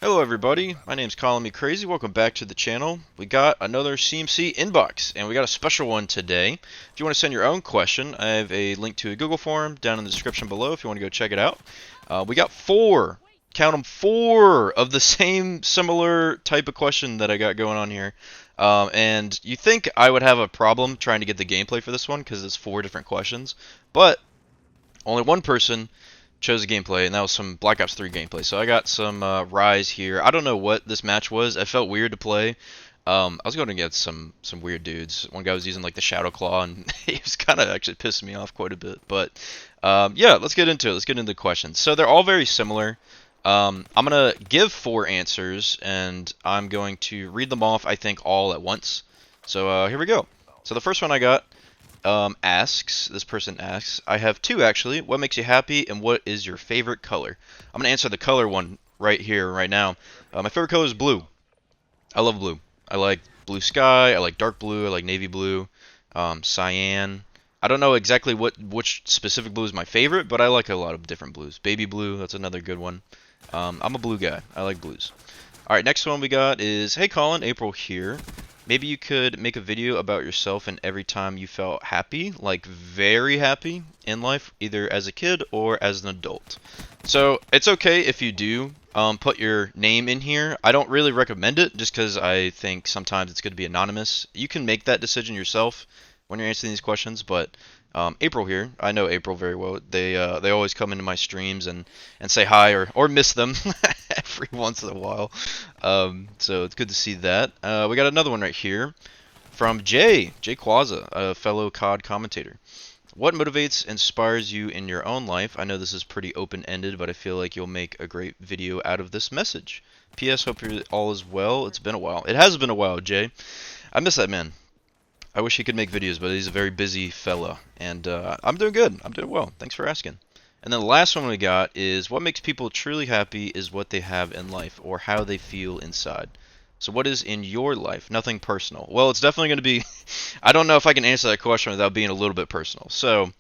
Hello everybody, my name's Calling Me Crazy. Welcome back to the channel. We got another CMC inbox, and we got a special one today. If you want to send your own question, I have a link to a Google form down in the description below if you want to go check it out. We got four, count them, four of the same similar type of question that I got going on here. And you think I would have a problem trying to get the gameplay for this one because it's four different questions, but only one person chose a gameplay, and that was some Black Ops 3 gameplay. So I got some Rise here. I don't know what this match was. I felt weird to play. I was going against some weird dudes. One guy was using like the Shadow Claw, and he was kind of actually pissing me off quite a bit. But yeah, let's get into it. Let's get into the questions. So they're all very similar. I'm gonna give four answers, and I'm going to read them off. I think all at once. So here we go. So the first one I got this person asks, I have two actually. What makes you happy and what is your favorite color? I'm going to answer the color one right here, right now. My favorite color is blue. I love blue. I like blue sky, I like dark blue, I like navy blue, cyan. I don't know exactly which specific blue is my favorite, but I like a lot of different blues. Baby blue, that's another good one. I'm a blue guy. I like blues. Alright, next one we got is, hey Colin, April here. Maybe you could make a video about yourself and every time you felt happy, like very happy in life, either as a kid or as an adult. So it's okay if you do put your name in here. I don't really recommend it just because I think sometimes it's good to be anonymous. You can make that decision yourself when you're answering these questions, but April here, I know April very well. They always come into my streams and say hi or miss them every once in a while. So it's good to see that. We got another one right here from Jay Quaza, a fellow COD commentator. What motivates, inspires you in your own life? I know this is pretty open-ended, but I feel like you'll make a great video out of this message. P.S. Hope you're all is well. It's been a while. It has been a while, Jay. I miss that man. I wish he could make videos, but he's a very busy fella. And I'm doing good. I'm doing well. Thanks for asking. And then the last one we got is what makes people truly happy is what they have in life or how they feel inside. So what is in your life? Nothing personal. Well, it's definitely going to be I don't know if I can answer that question without being a little bit personal. So,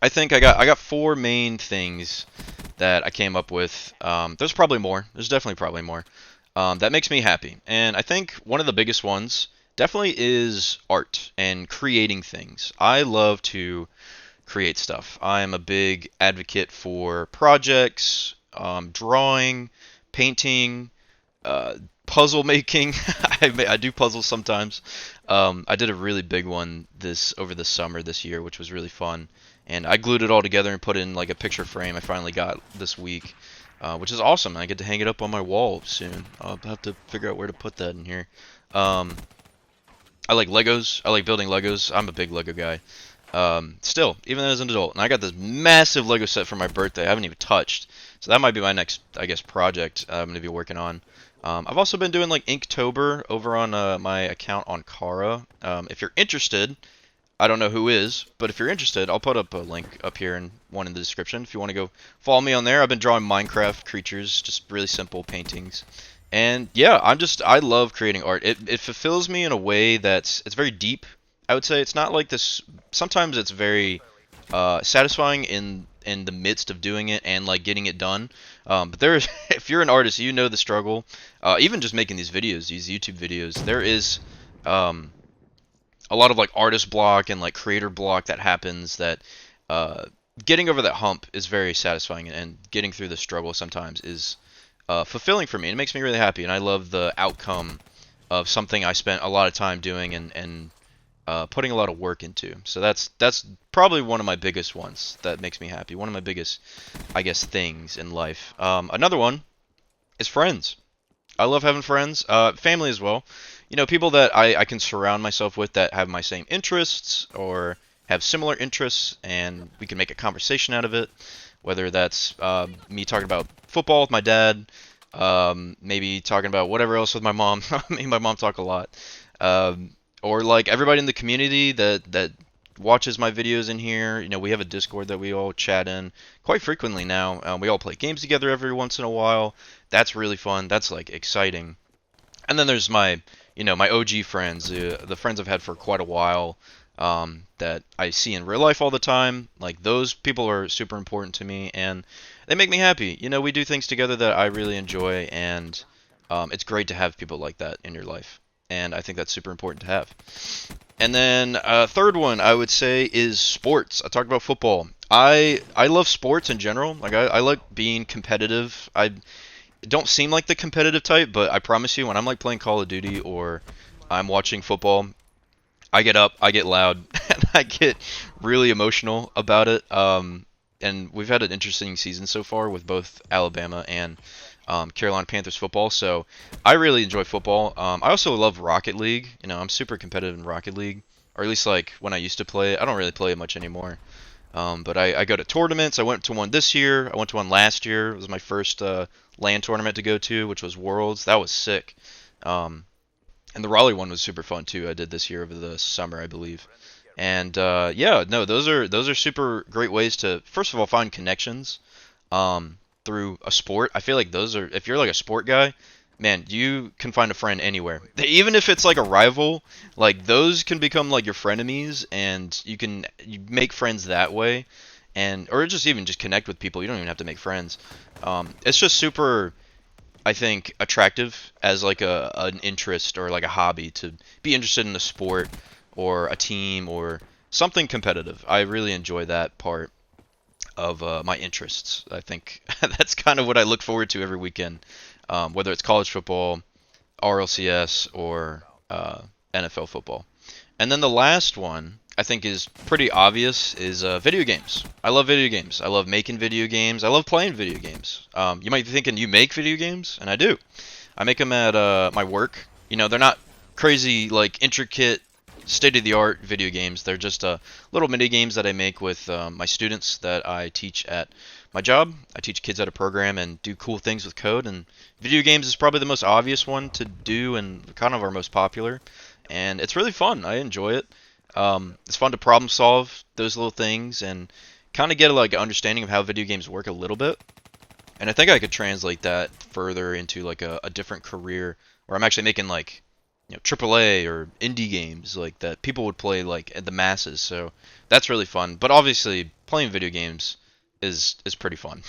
I think I got four main things that I came up with. There's probably more. There's definitely probably more. That makes me happy. And I think one of the biggest ones definitely is art and creating things. I love to create stuff. I'm a big advocate for projects, drawing, painting, uh, puzzle making. I do puzzles sometimes. I did a really big one this over the summer this year, which was really fun. And I glued it all together and put it in like a picture frame I finally got this week, which is awesome. I get to hang it up on my wall soon. I'll have to figure out where to put that in here. Um, I like Legos. I like building Legos. I'm a big Lego guy. Still, even as an adult, and I got this massive Lego set for my birthday. I haven't even touched, so that might be my next, I guess, project I'm gonna be working on. I've also been doing like Inktober over on my account on Kara. If you're interested, I don't know who is, but if you're interested, I'll put up a link up here and one in the description if you want to go follow me on there. I've been drawing Minecraft creatures, just really simple paintings. And yeah, I love creating art. It fulfills me in a way it's very deep. I would say it's not like this. Sometimes it's very satisfying in the midst of doing it and like getting it done. But there is, if you're an artist, you know the struggle. Even just making these videos, these YouTube videos, there is um, a lot of like artist block and like creator block that happens. That uh, getting over that hump is very satisfying, and getting through the struggle sometimes is fulfilling for me. It makes me really happy, and I love the outcome of something I spent a lot of time doing and putting a lot of work into. So that's probably one of my biggest ones that makes me happy. One of my biggest, I guess, things in life. Another one is friends. I love having friends, family as well. You know, people that I can surround myself with that have my same interests or have similar interests, and we can make a conversation out of it. Whether that's me talking about football with my dad, maybe talking about whatever else with my mom. Me and my mom talk a lot. Or like everybody in the community that watches my videos in here. You know, we have a Discord that we all chat in quite frequently now. We all play games together every once in a while. That's really fun. That's like exciting. And then there's my OG friends, the friends I've had for quite a while, that I see in real life all the time. Like those people are super important to me, and they make me happy. You know, we do things together that I really enjoy, and it's great to have people like that in your life. And I think that's super important to have. And then third one I would say is sports. I talked about football. I love sports in general. Like I like being competitive. I don't seem like the competitive type, but I promise you, when I'm like playing Call of Duty or I'm watching football, I get up, I get loud, and I get really emotional about it. And we've had an interesting season so far with both Alabama and Carolina Panthers football. So I really enjoy football. I also love Rocket League. You know, I'm super competitive in Rocket League, or at least like when I used to play it. I don't really play it much anymore. But I go to tournaments. I went to one this year. I went to one last year. It was my first LAN tournament to go to, which was Worlds. That was sick. Um, and the Raleigh one was super fun too. I did this year over the summer, I believe. And yeah, no, those are super great ways to first of all find connections through a sport. I feel like those are if you're like a sport guy, man, you can find a friend anywhere. Even if it's like a rival, like those can become like your frenemies, and you make friends that way, and or just even just connect with people. You don't even have to make friends. It's just super, I think, attractive as like a an interest or like a hobby to be interested in a sport or a team or something competitive. I really enjoy that part of my interests. I think that's kind of what I look forward to every weekend, whether it's college football, RLCS, or NFL football. And then the last one I think is pretty obvious is video games. I love video games. I love making video games. I love playing video games. You might be thinking you make video games, and I do. I make them at my work. You know, they're not crazy like intricate state of the art video games. They're just little mini games that I make with my students that I teach at my job. I teach kids how to program and do cool things with code, and video games is probably the most obvious one to do and kind of our most popular. And it's really fun. I enjoy it. It's fun to problem solve those little things and kind of get like an understanding of how video games work a little bit. And I think I could translate that further into like a different career where I'm actually making like AAA or indie games like that people would play like at the masses. So that's really fun. But obviously, playing video games is pretty fun.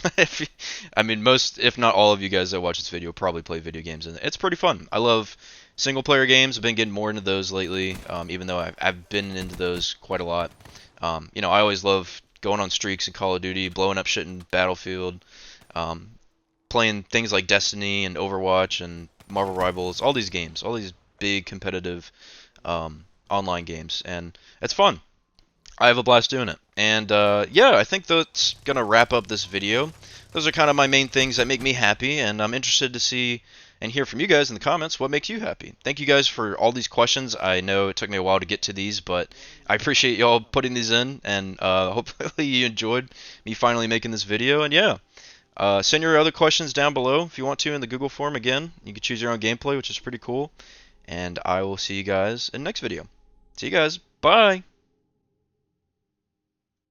I mean, most if not all of you guys that watch this video probably play video games, and it's pretty fun. I love single player games. I've been getting more into those lately, even though I've been into those quite a lot. I always love going on streaks in Call of Duty, blowing up shit in Battlefield, um, playing things like Destiny and Overwatch and Marvel Rivals, all these games, all these big competitive online games, and it's fun. I have a blast doing it. And yeah, I think that's gonna wrap up this video. Those are kind of my main things that make me happy, and I'm interested to see and hear from you guys in the comments what makes you happy. Thank you guys for all these questions. I know it took me a while to get to these, but I appreciate y'all putting these in, and hopefully you enjoyed me finally making this video. And yeah, send your other questions down below if you want to in the Google form. Again, you can choose your own gameplay, which is pretty cool. And I will see you guys in the next video. See you guys. Bye.